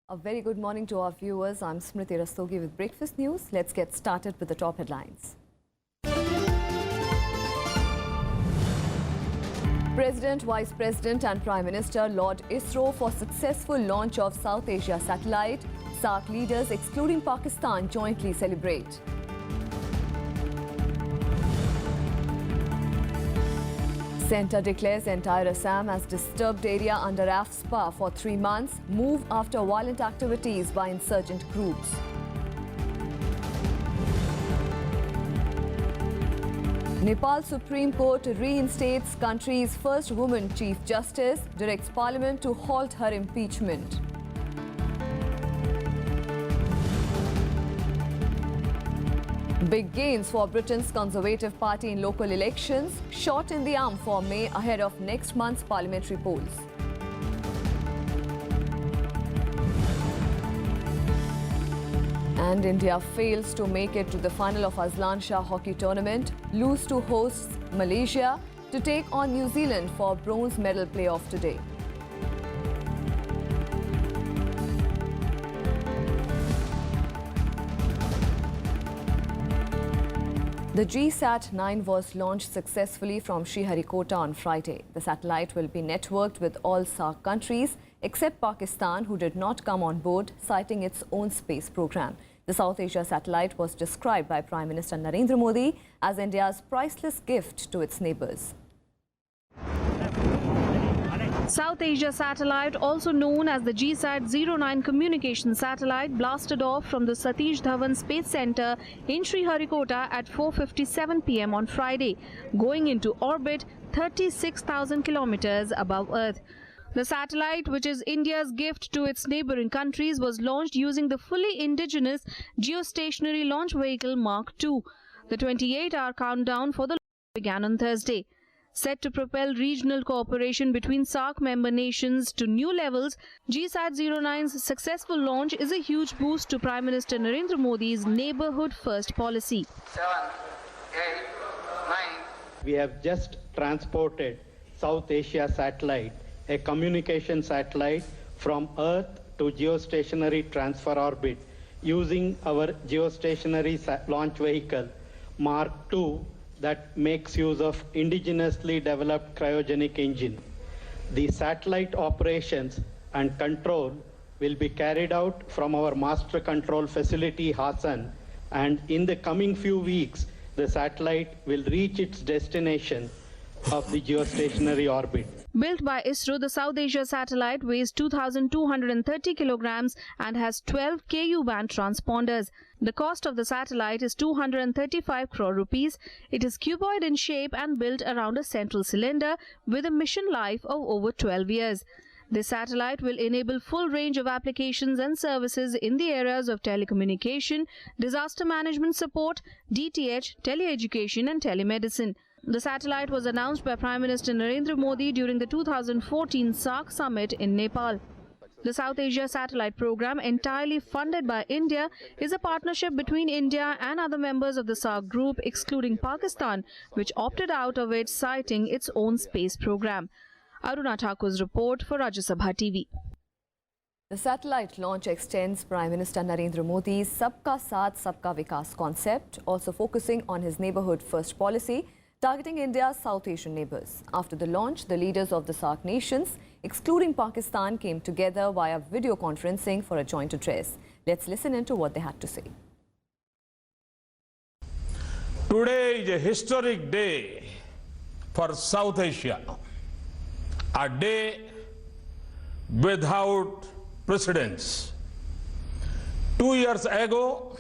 A very good morning to our viewers. I'm Smriti Rastogi with Breakfast News. Let's get started with the top headlines. President, Vice President and Prime Minister laud ISRO for successful launch of South Asia satellite. SAARC leaders excluding Pakistan jointly celebrate. Centre declares entire Assam as disturbed area under AFSPA for 3 months. Move after violent activities by insurgent groups. Nepal Supreme Court reinstates country's first woman Chief Justice, directs Parliament to halt her impeachment. Big gains for Britain's Conservative Party in local elections, shot in the arm for May ahead of next month's parliamentary polls. And India fails to make it to the final of Aslan Shah hockey tournament, lose to hosts Malaysia to take on New Zealand for bronze medal playoff today. The GSAT-9 was launched successfully from Sriharikota on Friday. The satellite will be networked with all SAARC countries except Pakistan, who did not come on board, citing its own space program. The South Asia satellite was described by Prime Minister Narendra Modi as India's priceless gift to its neighbours. South Asia satellite, also known as the GSAT-09 communication satellite, blasted off from the Satish Dhawan Space Center in Sriharikota at 4:57 p.m. on Friday, going into orbit 36,000 kilometers above Earth. The satellite, which is India's gift to its neighboring countries, was launched using the fully indigenous geostationary launch vehicle Mark II. The 28-hour countdown for the launch began on Thursday. Set to propel regional cooperation between SAARC member nations to new levels, GSAT-09's successful launch is a huge boost to Prime Minister Narendra Modi's neighbourhood first policy. 7, 8, 9. We have just transported South Asia satellite, a communication satellite, from Earth to geostationary transfer orbit using our geostationary launch vehicle Mark II that makes use of indigenously developed cryogenic engine. The satellite operations and control will be carried out from our master control facility Hassan, and in the coming few weeks the satellite will reach its destination of the geostationary orbit. Built by ISRO, the South Asia satellite weighs 2,230 kilograms and has 12 Ku-band transponders. The cost of the satellite is 235 crore rupees. It is cuboid in shape and built around a central cylinder with a mission life of over 12 years. This satellite will enable full range of applications and services in the areas of telecommunication, disaster management support, DTH, teleeducation and telemedicine. The satellite was announced by Prime Minister Narendra Modi during the 2014 SAARC summit in Nepal. The South Asia satellite program, entirely funded by India, is a partnership between India and other members of the SAARC group, excluding Pakistan, which opted out of it, citing its own space program. Aruna Thakur's report for Rajya Sabha TV. The satellite launch extends Prime Minister Narendra Modi's Sabka Saath Sabka Vikas concept, also focusing on his neighbourhood first policy, targeting India's South Asian neighbours. After the launch, the leaders of the SAARC nations, excluding Pakistan, came together via video conferencing for a joint address. Let's listen into what they had to say. Today is a historic day for South Asia, a day without precedents. 2 years ago,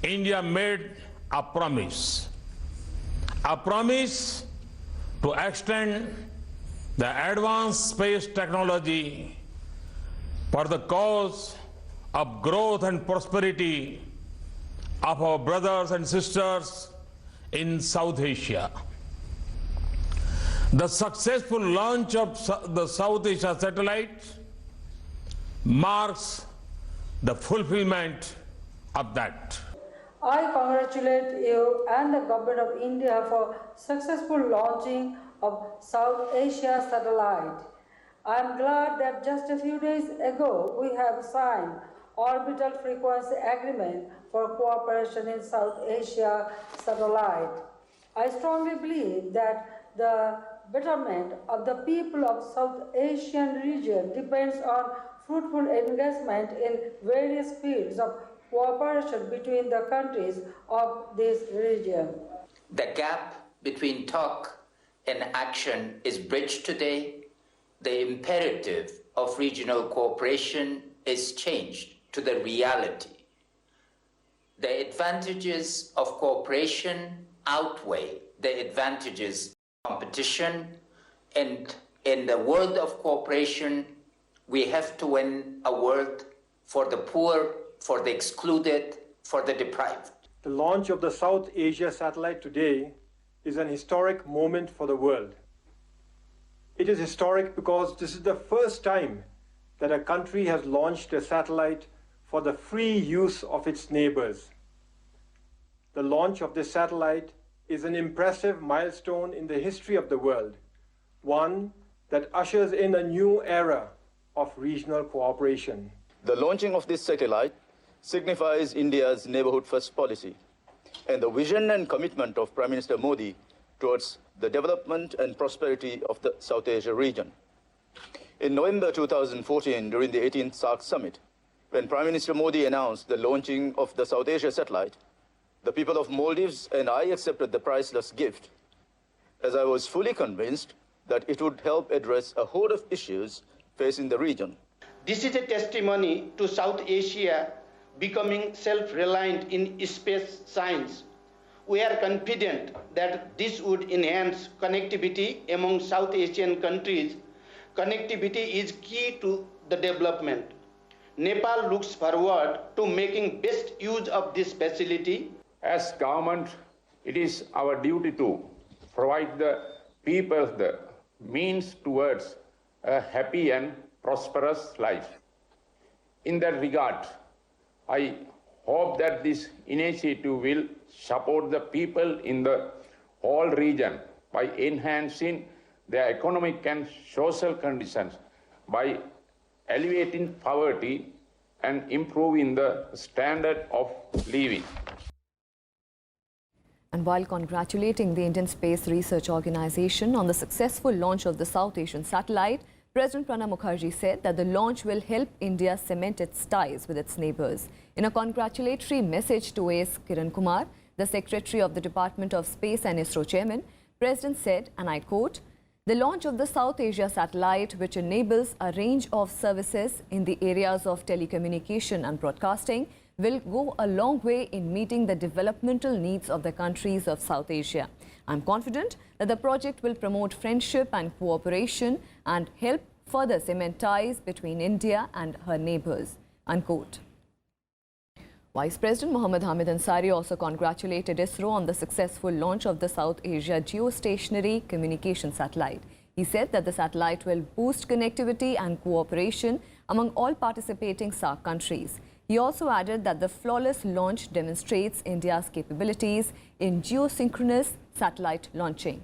India made a promise to extend the advanced space technology for the cause of growth and prosperity of our brothers and sisters in South Asia. The successful launch of the South Asia satellite marks the fulfillment of that. I congratulate you and the Government of India for successful launching of South Asia satellite. I am glad that just a few days ago we have signed orbital frequency agreement for cooperation in South Asia satellite. I strongly believe that the betterment of the people of South Asian region depends on fruitful engagement in various fields of cooperation between the countries of this region. The gap between talk and action is bridged today. The imperative of regional cooperation is changed to the reality. The advantages of cooperation outweigh the advantages of competition, and in the world of cooperation, we have to win a world for the poor, for the excluded, for the deprived. The launch of the South Asia satellite today is an historic moment for the world. It is historic because this is the first time that a country has launched a satellite for the free use of its neighbors. The launch of this satellite is an impressive milestone in the history of the world, one that ushers in a new era of regional cooperation. The launching of this satellite signifies India's neighborhood first policy and the vision and commitment of Prime Minister Modi towards the development and prosperity of the South Asia region. In November 2014, during the 18th SAARC summit, when Prime Minister Modi announced the launching of the South Asia satellite, the people of Maldives and I accepted the priceless gift, as I was fully convinced that it would help address a host of issues facing the region. This is a testimony to South Asia becoming self-reliant in space science. We are confident that this would enhance connectivity among South Asian countries. Connectivity is key to the development. Nepal looks forward to making best use of this facility. As government, it is our duty to provide the people the means towards a happy and prosperous life. In that regard, I hope that this initiative will support the people in the whole region by enhancing their economic and social conditions, by alleviating poverty and improving the standard of living. And while congratulating the Indian Space Research Organization on the successful launch of the South Asian satellite, President Pranab Mukherjee said that the launch will help India cement its ties with its neighbours. In a congratulatory message to A.S. Kiran Kumar, the Secretary of the Department of Space and ISRO Chairman, President said, and I quote, "The launch of the South Asia satellite, which enables a range of services in the areas of telecommunication and broadcasting, will go a long way in meeting the developmental needs of the countries of South Asia. I'm confident that the project will promote friendship and cooperation and help further cement ties between India and her neighbours." Unquote. Vice President Mohammad Hamid Ansari also congratulated ISRO on the successful launch of the South Asia geostationary communication satellite. He said that the satellite will boost connectivity and cooperation among all participating SAARC countries. He also added that the flawless launch demonstrates India's capabilities in geosynchronous satellite launching.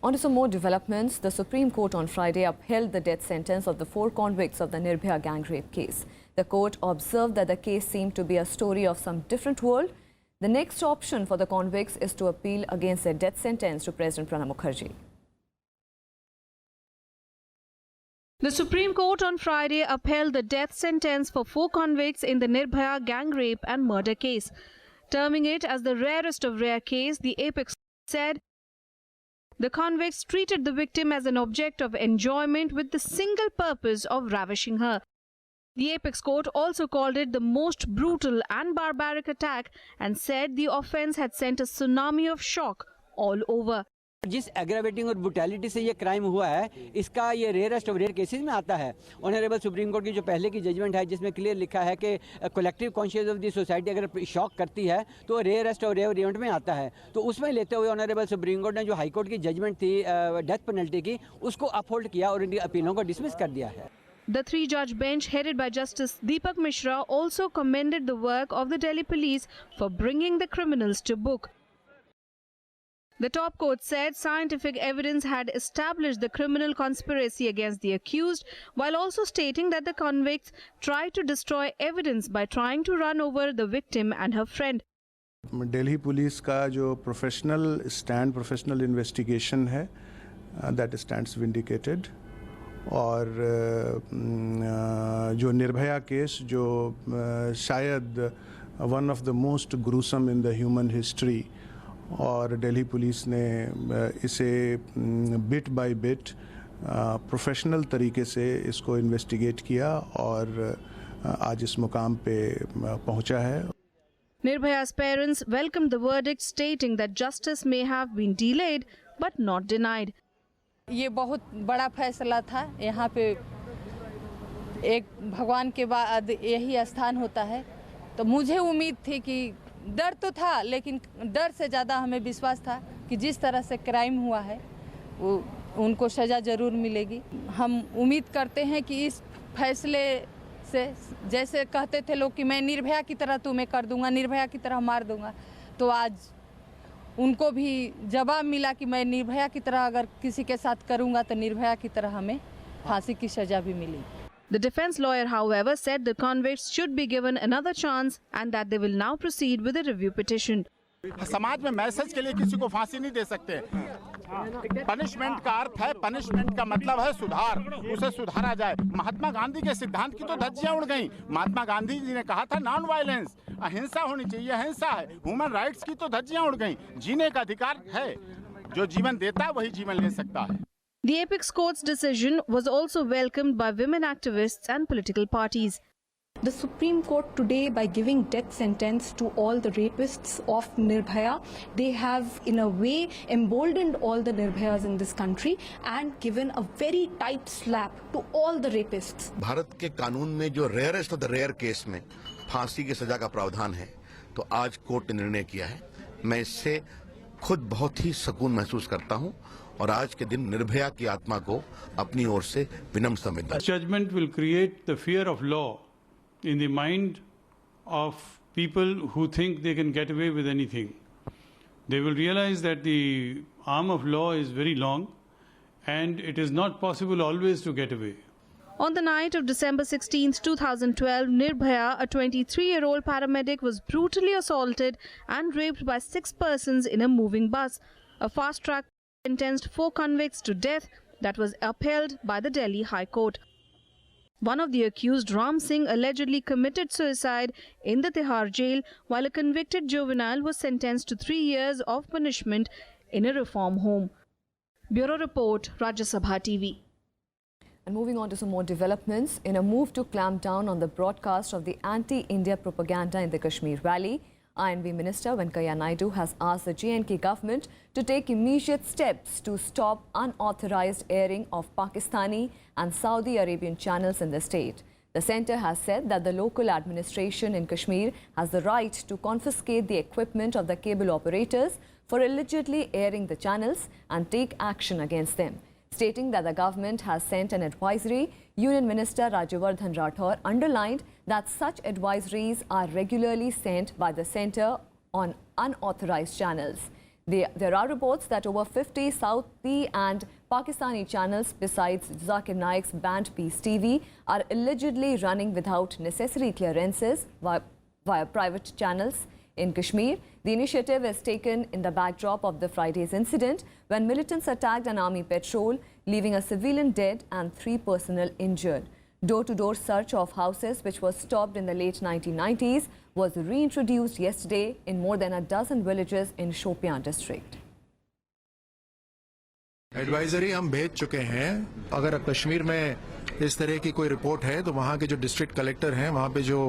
On to some more developments. The Supreme Court on Friday upheld the death sentence of the 4 convicts of the Nirbhaya gang rape case. The court observed that the case seemed to be a story of some different world. The next option for the convicts is to appeal against their death sentence to President Pranab Mukherjee. The Supreme Court on Friday upheld the death sentence for 4 convicts in the Nirbhaya gang rape and murder case. Terming it as the rarest of rare case, the apex said the convicts treated the victim as an object of enjoyment with the single purpose of ravishing her. The apex court also called it the most brutal and barbaric attack and said the offence had sent a tsunami of shock all over. जिस aggravating और brutality से ये crime हुआ है, इसका ये rarest of rare cases में आता है. ऑनरेबल सुप्रीम कोर्ट की जो पहले की जजमेंट है, जिसमें क्लियर लिखा है कि collective conscious of the society अगर शॉक करती है तो रेयरेस्ट ऑफ रेयर इवेंट में आता है. तो उसमें लेते हुए ऑनरेबल सुप्रीम कोर्ट ने जो हाई कोर्ट की जजमेंट थी डेथ पेनल्टी की, उसको अपहोल्ड किया और इनकी अपीलों को डिसमिस कर दिया है. The 3-judge bench headed by Justice Deepak Mishra also commended the work of the Delhi police for bringing the criminals to book. The top court said scientific evidence had established the criminal conspiracy against the accused, while also stating that the convicts tried to destroy evidence by trying to run over the victim and her friend. Delhi police का जो professional investigation है that stands vindicated और जो Nirbhaya case जो शायद one of the most gruesome in the human history और Delhi police ने इसे बिट बाय बिट प्रोफेशनल तरीके से इसको इन्वेस्टिगेट किया और आज इस मुकाम पे पहुंचा है. Nirbhaya's parents welcomed the verdict, stating that justice may have been delayed but not denied. ये बहुत बड़ा फैसला था. यहाँ पे एक भगवान के बाद यही स्थान होता है, तो मुझे उम्मीद थी कि डर तो था, लेकिन डर से ज़्यादा हमें विश्वास था कि जिस तरह से क्राइम हुआ है वो उनको सज़ा ज़रूर मिलेगी. हम उम्मीद करते हैं कि इस फैसले से, जैसे कहते थे लोग कि मैं निर्भया की तरह तुम्हें कर दूंगा, निर्भया की तरह मार दूंगा, तो आज उनको भी जवाब मिला कि मैं निर्भया की तरह अगर किसी के साथ करूंगा तो निर्भया की तरह हमें फांसी की सजा भी मिलेगी. The defense lawyer, however, said the convicts should be given another chance and that they will now proceed with a review petition. समाज में मैसेज के लिए किसी को फांसी नहीं दे सकते. पनिशमेंट का अर्थ है, पनिशमेंट का मतलब है सुधार, उसे सुधारा जाए. महात्मा गांधी के सिद्धांत की तो धज्जियां उड़ गई. महात्मा गांधी जी ने कहा था नॉन वायलेंस, अहिंसा होनी चाहिए, अहिंसा है. ह्यूमन राइट्स की तो धज्जियां उड़ गई. जीने का अधिकार है, जो जीवन देता है वही जीवन ले सकता है. The apex court's decision was also welcomed by women activists and political parties. The Supreme Court today, by giving death sentence to all the rapists of Nirbhaya, they have in a way emboldened all the Nirbhayas in this country and given a very tight slap to all the rapists. Bharat के कानून में जो rarest of the rare case में फांसी की सजा का प्रावधान है, तो आज कोर्ट ने निर्णय किया है. मैं इससे खुद बहुत ही सुकून महसूस करता हूं और आज के दिन निर्भया की आत्मा को अपनी ओर से विनम्र संवेदना. Judgment will create the fear of law in the mind of people who think they can get away with anything. They will realize that the arm of law is very long and it is not possible always to get away. On the night of December 16, 2012, Nirbhaya, a 23-year-old paramedic, was brutally assaulted and raped by 6 persons in a moving bus. A fast-track sentenced 4 convicts to death that was upheld by the Delhi High Court. One of the accused, Ram Singh, allegedly committed suicide in the Tihar jail, while a convicted juvenile was sentenced to 3 years of punishment in a reform home. Bureau Report, Rajya Sabha TV. And moving on to some more developments, in a move to clamp down on the broadcast of the anti-India propaganda in the Kashmir Valley, INV Minister Venkaiah Naidu has asked the J&K government to take immediate steps to stop unauthorized airing of Pakistani and Saudi Arabian channels in the state. The centre has said that the local administration in Kashmir has the right to confiscate the equipment of the cable operators for allegedly airing the channels and take action against them. Stating that the government has sent an advisory, Union Minister Rajyavardhan Rathore underlined that such advisories are regularly sent by the centre on unauthorized channels. There are reports that over 50 Saudi and Pakistani channels besides Zakir Naik's banned Peace TV are allegedly running without necessary clearances via private channels in Kashmir. The initiative is taken in the backdrop of the Friday's incident when militants attacked an army patrol, leaving a civilian dead and 3 personnel injured. Door-to-door search of houses, which was stopped in the late 1990s, was reintroduced yesterday in more than a dozen villages in Shopian district. Advisory हम भेज चुके हैं. अगर कश्मीर में इस तरह की कोई रिपोर्ट है तो वहाँ के जो डिस्ट्रिक्ट कलेक्टर हैं, वहाँ पे जो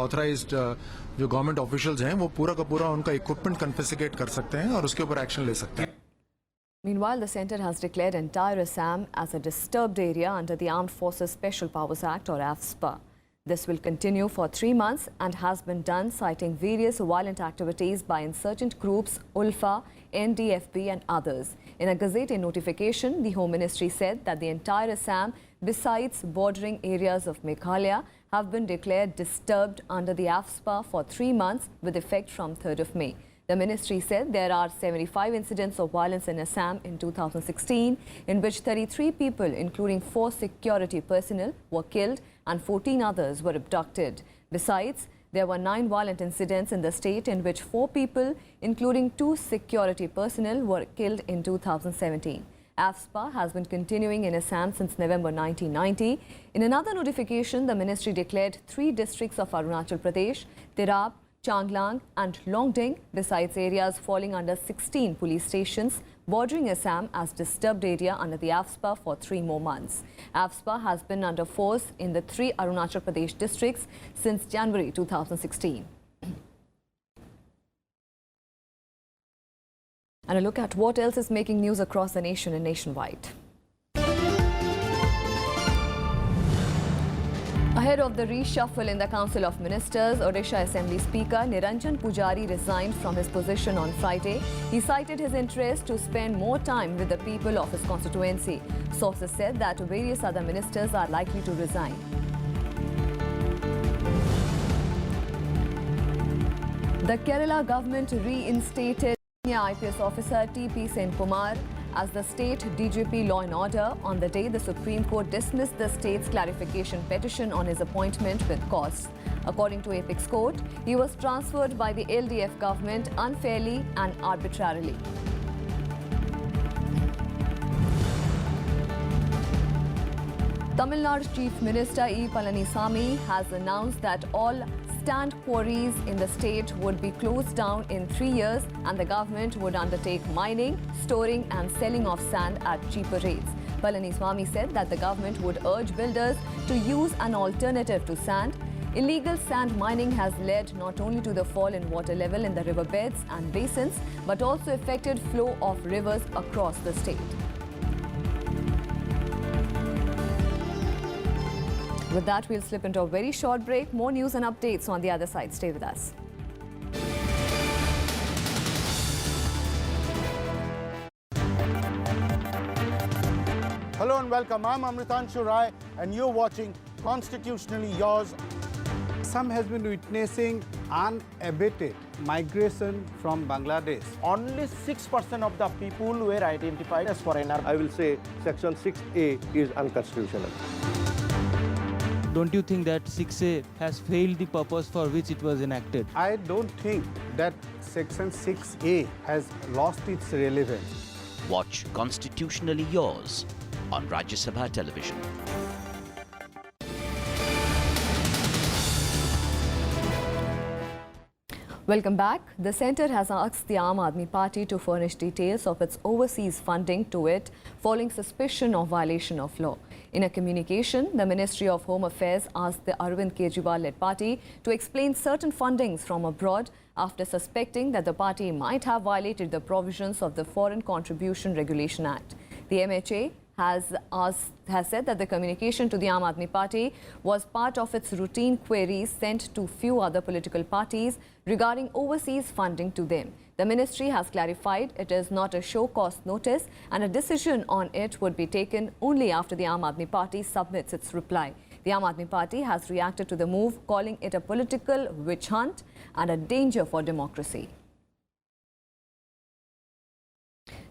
ऑथराइज्ड जो गवर्नमेंट ऑफिशियल्स हैं, वो पूरा का पूरा उनका इक्विपमेंट कन्फिस्केट कर सकते हैं और उसके ऊपर एक्शन ले सकते हैं. Meanwhile, the centre has declared entire Assam as a disturbed area under the Armed Forces Special Powers Act or AFSPA. This will continue for 3 months and has been done citing various violent activities by insurgent groups, ULFA, NDFB and others. In a Gazette notification, the Home Ministry said that the entire Assam, besides bordering areas of Meghalaya, have been declared disturbed under the AFSPA for 3 months with effect from 3rd of May. The ministry said there are 75 incidents of violence in Assam in 2016, in which 33 people, including 4 security personnel, were killed and 14 others were abducted. Besides, there were 9 violent incidents in the state in which 4 people, including 2 security personnel, were killed in 2017. AFSPA has been continuing in Assam since November 1990. In another notification, the ministry declared 3 districts of Arunachal Pradesh, Tirap, Changlang and Longding, besides areas falling under 16 police stations bordering Assam as disturbed area under the AFSPA for 3 more months. AFSPA has been under force in the 3 Arunachal Pradesh districts since January 2016. And a look at what else is making news across the nation and nationwide. Ahead of the reshuffle in the Council of Ministers, Odisha Assembly Speaker Niranjan Pujari resigned from his position on Friday. He cited his interest to spend more time with the people of his constituency. Sources said that various other ministers are likely to resign. The Kerala government reinstated senior IPS officer T.P. Senkumar as the state DGP Law and Order on the day the Supreme Court dismissed the state's clarification petition on his appointment with cause. According to Apex Court, he was transferred by the LDF government unfairly and arbitrarily. Tamil Nadu Chief Minister E. Palanisamy has announced that all sand quarries in the state would be closed down in 3 years and the government would undertake mining, storing and selling of sand at cheaper rates. Palanisamy said that the government would urge builders to use an alternative to sand. Illegal sand mining has led not only to the fall in water level in the riverbeds and basins, but also affected flow of rivers across the state. With that, we'll slip into a very short break. More news and updates on the other side. Stay with us. Hello and welcome. I'm Amritanshu Rai and you're watching Constitutionally Yours. Assam has been witnessing unabated migration from Bangladesh. Only 6% of the people were identified as foreigner. I will say Section 6A is unconstitutional. Don't you think that 6A has failed the purpose for which it was enacted? I don't think that Section 6A has lost its relevance. Watch Constitutionally Yours on Rajya Sabha television. Welcome back. The centre has asked the Aam Aadmi Party to furnish details of its overseas funding to it following suspicion of violation of law. In a communication, the Ministry of Home Affairs asked the Arvind Kejriwal-led party to explain certain fundings from abroad after suspecting that the party might have violated the provisions of the Foreign Contribution Regulation Act. The MHA has said that the communication to the Aam Aadmi Party was part of its routine queries sent to few other political parties regarding overseas funding to them. The ministry has clarified it is not a show-cause notice and a decision on it would be taken only after the Aam Aadmi Party submits its reply. The Aam Aadmi Party has reacted to the move, calling it a political witch hunt and a danger for democracy.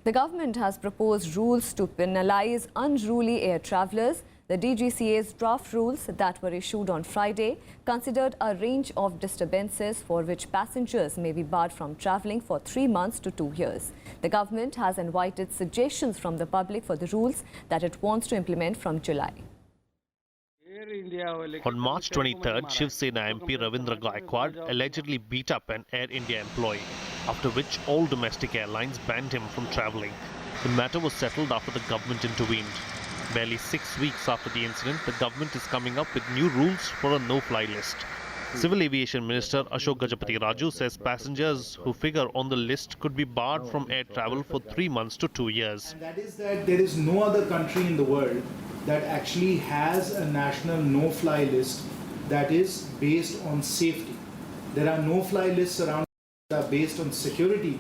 The government has proposed rules to penalize unruly air travellers. The DGCA's draft rules that were issued on Friday considered a range of disturbances for which passengers may be barred from travelling for 3 months to 2 years. The government has invited suggestions from the public for the rules that it wants to implement from July. On March 23rd, Shiv Sena MP Ravindra Gaikwad allegedly beat up an Air India employee, after which all domestic airlines banned him from travelling. The matter was settled after the government intervened. Barely 6 weeks after the incident, the government is coming up with new rules for a no-fly list. Civil Aviation Minister Ashok Gajapati Raju says passengers who figure on the list could be barred from air travel for 3 months to 2 years. And that is that there is no other country in the world that actually has a national no-fly list that is based on safety. There are no-fly lists around that are based on security,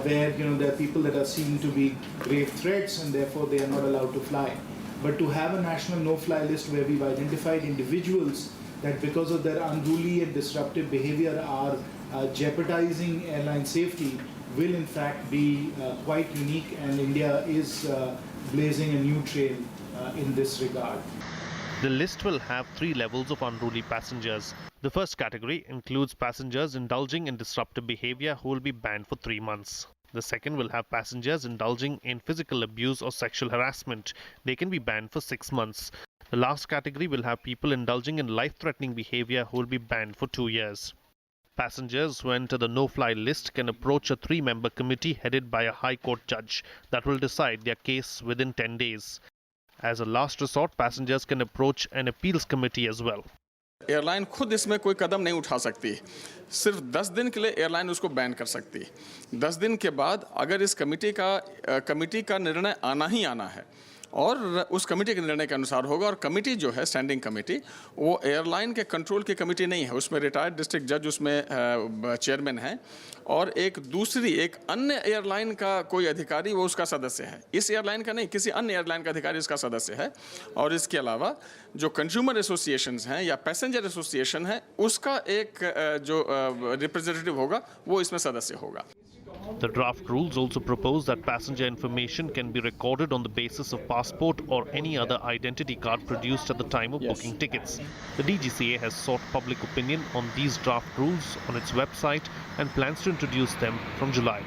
where there are people that are seen to be grave threats and therefore they are not allowed to fly. But to have a national no-fly list where we've identified individuals that because of their unruly and disruptive behavior are jeopardizing airline safety will in fact be quite unique, and India is blazing a new trail in this regard. The list will have 3 levels of unruly passengers. The first category includes passengers indulging in disruptive behavior who will be banned for 3 months. The second will have passengers indulging in physical abuse or sexual harassment. They can be banned for 6 months. The last category will have people indulging in life-threatening behavior who will be banned for 2 years. Passengers who enter the no-fly list can approach a 3-member committee headed by a High Court judge that will decide their case within 10 days. As a last resort, passengers can approach an appeals committee as well. Airline खुद इसमें कोई कदम नहीं उठा सकती, सिर्फ 10 दिन के लिए एयरलाइन उसको बैन कर सकती। 10 दिन के बाद अगर इस कमिटी का निर्णय आना ही आना है और उस कमेटी के निर्णय के अनुसार होगा, और कमेटी जो है स्टैंडिंग कमेटी वो एयरलाइन के कंट्रोल की कमेटी नहीं है, उसमें रिटायर्ड डिस्ट्रिक्ट जज उसमें चेयरमैन है और एक अन्य एयरलाइन का कोई अधिकारी वो उसका सदस्य है। इस एयरलाइन का नहीं, किसी अन्य एयरलाइन का अधिकारी इसका सदस्य है। और इसके अलावा जो कंज्यूमर एसोसिएशंस हैं या पैसेंजर एसोसिएशन है उसका एक जो रिप्रेजेंटेटिव होगा वो इसमें सदस्य होगा। The draft rules also propose that passenger information can be recorded on the basis of passport or any other identity card produced at the time of booking tickets. The DGCA has sought public opinion on these draft rules on its website and plans to introduce them from July.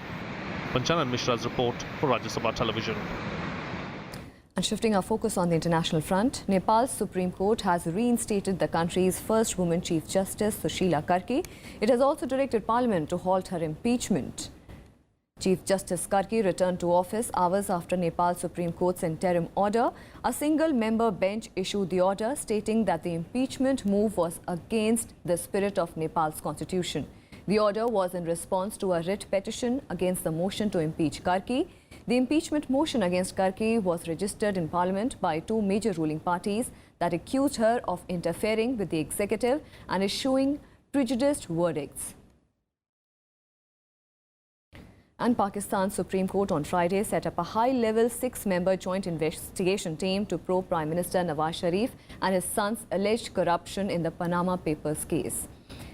Panchanan Mishra's report for Rajya Sabha Television. And shifting our focus on the international front, Nepal's Supreme Court has reinstated the country's first woman Chief Justice, Sushila Karki. It has also directed Parliament to halt her impeachment. Chief Justice Karki returned to office hours after Nepal Supreme Court's interim order. A single-member bench issued the order stating that the impeachment move was against the spirit of Nepal's constitution. The order was in response to a writ petition against the motion to impeach Karki. The impeachment motion against Karki was registered in Parliament by 2 major ruling parties that accused her of interfering with the executive and issuing prejudiced verdicts. And Pakistan's Supreme Court on Friday set up a high-level 6-member joint investigation team to probe Prime Minister Nawaz Sharif and his son's alleged corruption in the Panama Papers case.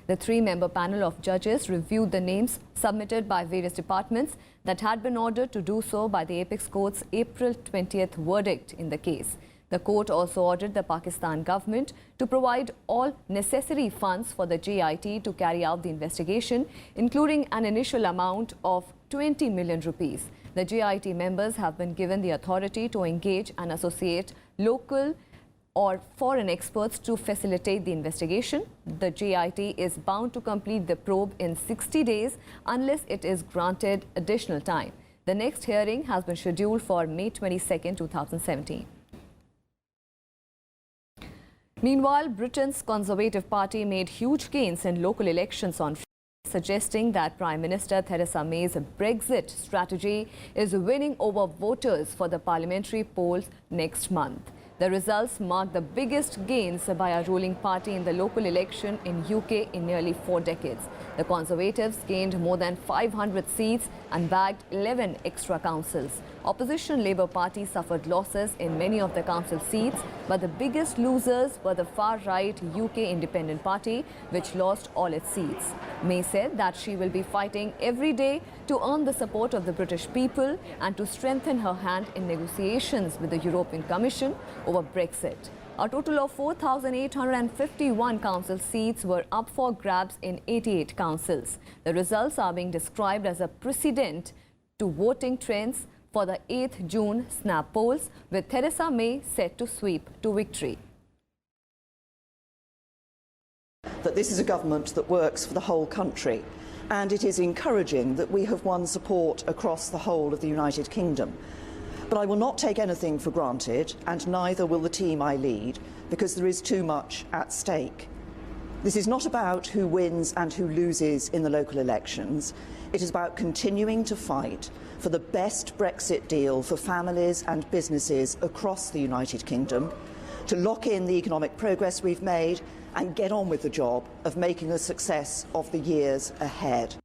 The 3-member panel of judges reviewed the names submitted by various departments that had been ordered to do so by the Apex Court's April 20th verdict in the case. The court also ordered the Pakistan government to provide all necessary funds for the JIT to carry out the investigation, including an initial amount of 20 million rupees. The JIT members have been given the authority to engage and associate local or foreign experts to facilitate the investigation. The JIT is bound to complete the probe in 60 days unless it is granted additional time. The next hearing has been scheduled for May 22, 2017. Meanwhile, Britain's Conservative Party made huge gains in local elections on Friday, suggesting that Prime Minister Theresa May's Brexit strategy is winning over voters for the parliamentary polls next month. The results mark the biggest gains by a ruling party in the local election in UK in nearly 4 decades. The Conservatives gained more than 500 seats and bagged 11 extra councils. Opposition Labour Party suffered losses in many of the council seats, but the biggest losers were the far-right UK Independent Party, which lost all its seats. May said that she will be fighting every day to earn the support of the British people and to strengthen her hand in negotiations with the European Commission over Brexit. A total of 4,851 council seats were up for grabs in 88 councils. The results are being described as a precedent to voting trends for the 8th June snap polls, with Theresa May set to sweep to victory. That this is a government that works for the whole country, and it is encouraging that we have won support across the whole of the United Kingdom. But I will not take anything for granted, and neither will the team I lead, because there is too much at stake. This is not about who wins and who loses in the local elections. It is about continuing to fight for the best Brexit deal for families and businesses across the United Kingdom, to lock in the economic progress we've made and get on with the job of making a success of the years ahead.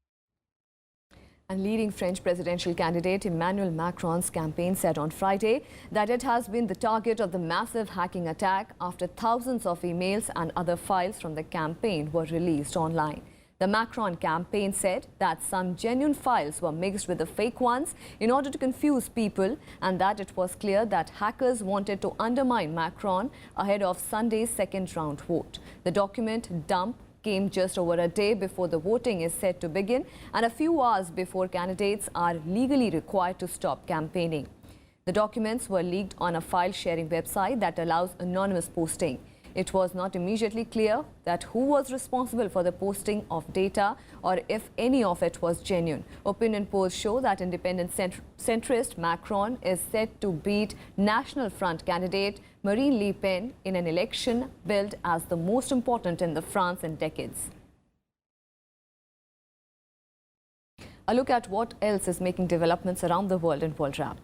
And leading French presidential candidate Emmanuel Macron's campaign said on Friday that it has been the target of the massive hacking attack after thousands of emails and other files from the campaign were released online. The Macron campaign said that some genuine files were mixed with the fake ones in order to confuse people, and that it was clear that hackers wanted to undermine Macron ahead of Sunday's second round vote. The document dump came just over a day before the voting is set to begin and a few hours before candidates are legally required to stop campaigning. The documents were leaked on a file-sharing website that allows anonymous posting. It was not immediately clear that who was responsible for the posting of data or if any of it was genuine. Opinion polls show that independent centrist Macron is set to beat National Front candidate Marine Le Pen in an election billed as the most important in France in decades. A look at what else is making developments around the world in World Wrap.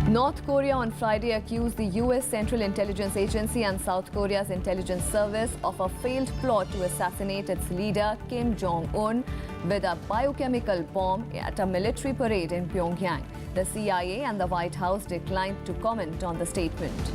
North Korea on Friday accused the US Central Intelligence Agency and South Korea's intelligence service of a failed plot to assassinate its leader Kim Jong-un with a biochemical bomb at a military parade in Pyongyang. The CIA and the White House declined to comment on the statement.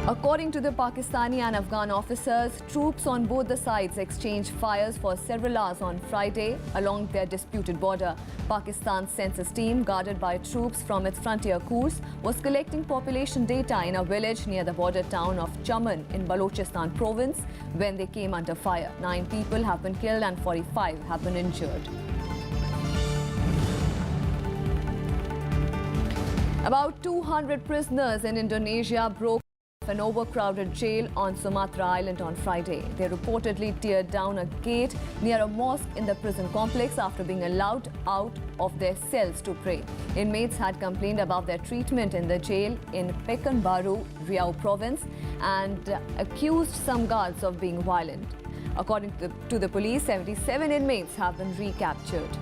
According to the Pakistani and Afghan officers, troops on both the sides exchanged fires for several hours on Friday along their disputed border. Pakistan's census team, guarded by troops from its frontier corps, was collecting population data in a village near the border town of Chaman in Balochistan province when they came under fire. 9 people have been killed and 45 have been injured. About 200 prisoners in Indonesia broke an overcrowded jail on Sumatra Island on Friday. They reportedly teared down a gate near a mosque in the prison complex after being allowed out of their cells to pray. Inmates had complained about their treatment in the jail in Pekanbaru, Riau province, and accused some guards of being violent. According to the police, 77 inmates have been recaptured.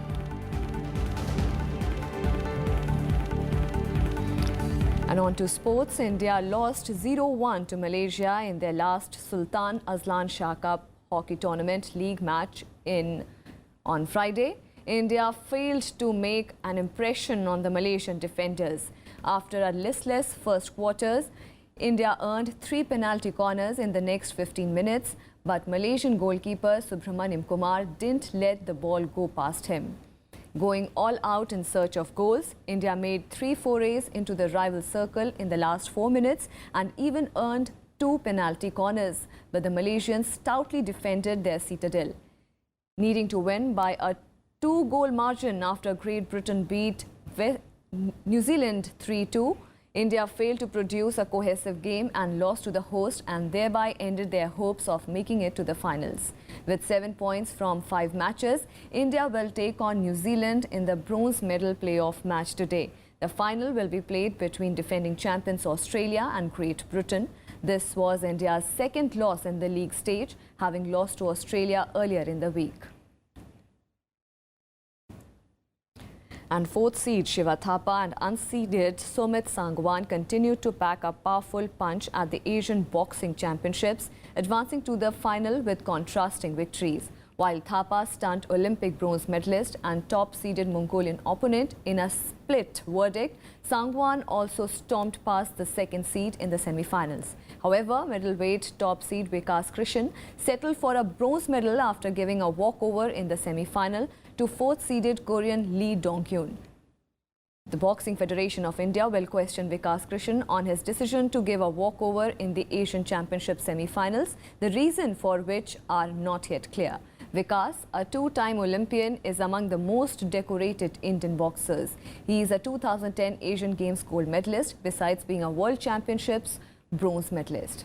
And on to sports, India lost 0-1 to Malaysia in their last Sultan Azlan Shah Cup hockey tournament league match on Friday. India failed to make an impression on the Malaysian defenders. After a listless first quarters, India earned 3 penalty corners in the next 15 minutes, but Malaysian goalkeeper Subramaniam Kumar didn't let the ball go past him. Going all out in search of goals, India made 3 forays into the rival circle in the last 4 minutes and even earned 2 penalty corners, but the Malaysians stoutly defended their citadel. Needing to win by a 2-goal margin after Great Britain beat New Zealand 3-2, India failed to produce a cohesive game and lost to the host and thereby ended their hopes of making it to the finals. With 7 points from 5 matches, India will take on New Zealand in the bronze medal playoff match today. The final will be played between defending champions Australia and Great Britain. This was India's second loss in the league stage, having lost to Australia earlier in the week. And 4th seed Shiva Thapa and unseeded Sumit Sangwan continued to pack a powerful punch at the Asian Boxing Championships, advancing to the final with contrasting victories. While Thapa stunned Olympic bronze medalist and top-seeded Mongolian opponent in a split verdict, Sangwan also stormed past the 2nd seed in the semi-finals. However, middleweight top seed Vikas Krishan settled for a bronze medal after giving a walkover in the semi-final to 4th-seeded Korean Lee Dong-hyun. The Boxing Federation of India will question Vikas Krishan on his decision to give a walkover in the Asian Championship semi-finals, the reason for which are not yet clear. Vikas, a 2-time Olympian, is among the most decorated Indian boxers. He is a 2010 Asian Games gold medalist, besides being a World Championships bronze medalist.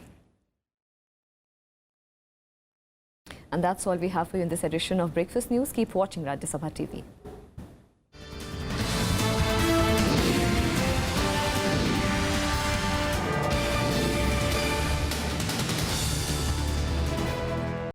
And that's all we have for you in this edition of Breakfast News. Keep watching Rajya Sabha TV.